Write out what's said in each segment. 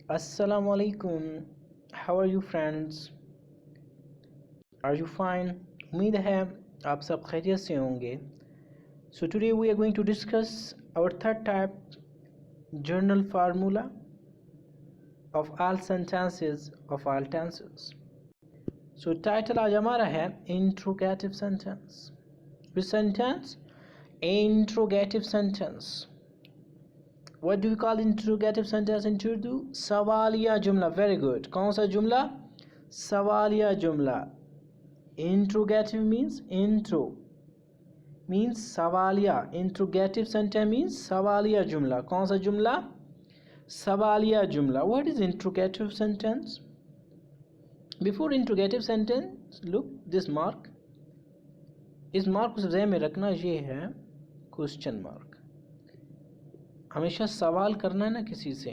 Assalamu alaikum. How are you friends? Are you fine? उम्मीद है आप सब खैरियत से होंगे. So today we are going to discuss our third type, journal formula of all sentences of all tenses. So title आज हमारा है interrogative sentence. Which sentence? Interrogative sentence. What do we call interrogative sentence in Urdu? सवालिया जुमला. Very good. कौन सा जुमला? सवालिया जुमला. Interrogative means intro means सवालिया. Interrogative sentence means सवालिया जुमला. कौन सा जुमला? सवालिया जुमला. What is interrogative sentence? Before interrogative sentence, look this mark. इस मार्क को ज़हन में रखना. ये है क्वेश्चन मार्क. हमेशा सवाल करना है ना किसी से,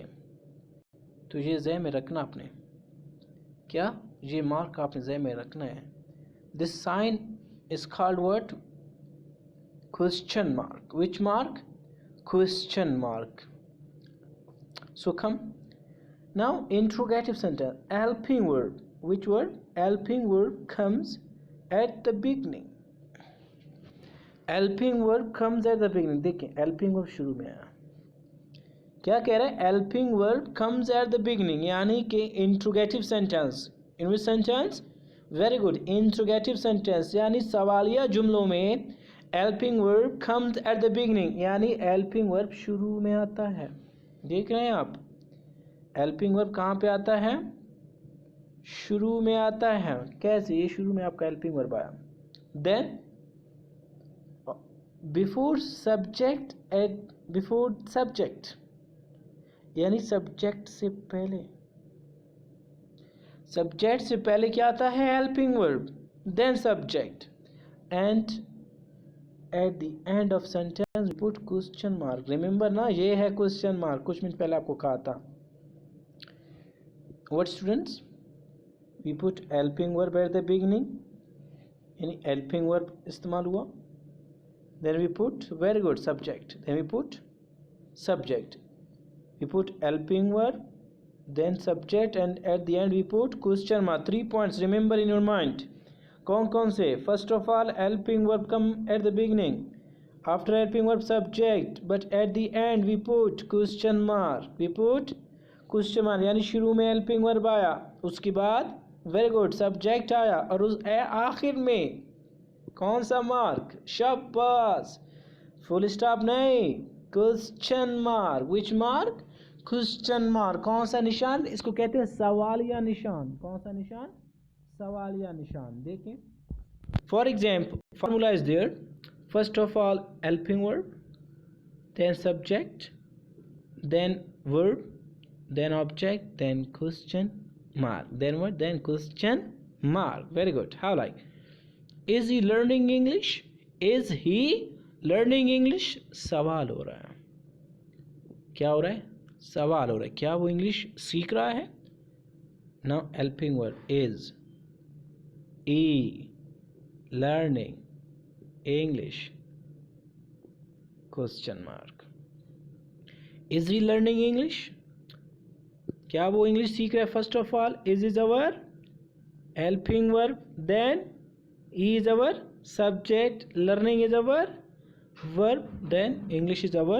तो ये ज़हन में रखना आपने. क्या? ये मार्क आपने ज़हन में रखना है. This sign is called what? Question mark. Which mark? Question mark. So come now interrogative sentence. Helping verb. Which verb? Helping verb comes at the beginning. Helping verb comes at the beginning. देखें, helping verb शुरू में आया. क्या कह रहे हैं? Helping verb comes at the beginning, यानी कि interrogative sentence. In which sentence? Very good. Interrogative sentence यानी सवालिया जुमलों में helping verb comes at the beginning, यानी हेल्पिंग वर्ब शुरू में आता है. देख रहे हैं आप? हेल्पिंग वर्ब कहाँ पे आता है? शुरू में आता है. कैसे? ये शुरू में आपका हेल्पिंग वर्ब आया. Then before subject at before subject, यानी सब्जेक्ट से पहले. सब्जेक्ट से पहले क्या आता है? Helping verb. Then subject. And at the end of sentence we put question mark. Remember ना, ये है क्वेश्चन मार्क. कुछ मिनट पहले आपको कहा था. What students? We put helping verb at the beginning, यानी हेल्पिंग वर्ब इस्तेमाल हुआ. Then we put, very good, subject. Then we put subject. We put helping verb, then subject, and at the end we put question mark. 3 points remember in your mind. कौन से? First of all, helping verb come at the beginning. After helping verb, subject. But at the end we put question mark. We put question mark, यानी शुरू में helping verb आया, उसके बाद very good subject आया, और उस आखिर में कौन सा मार्क? शाबाश. फुल स्टॉप नहीं, question mark. Which mark? Question mark. कौन सा निशान? इसको कहते हैं सवालिया निशान. कौन सा निशान? सवालिया निशान. देखें, for example formula is there. First of all helping verb, then subject, then verb, then object, then question mark. Then what? Then question mark. Very good. How like? Is he learning English? Is he learning English? सवाल हो रहा है. क्या हो रहा है? सवाल हो रहा है. क्या वो इंग्लिश सीख रहा है? Now helping verb is, he, learning English, question mark. Is he learning English? क्या वो इंग्लिश सीख रहा है? First of all is our helping verb, then he is our subject, learning is our verb, then English is our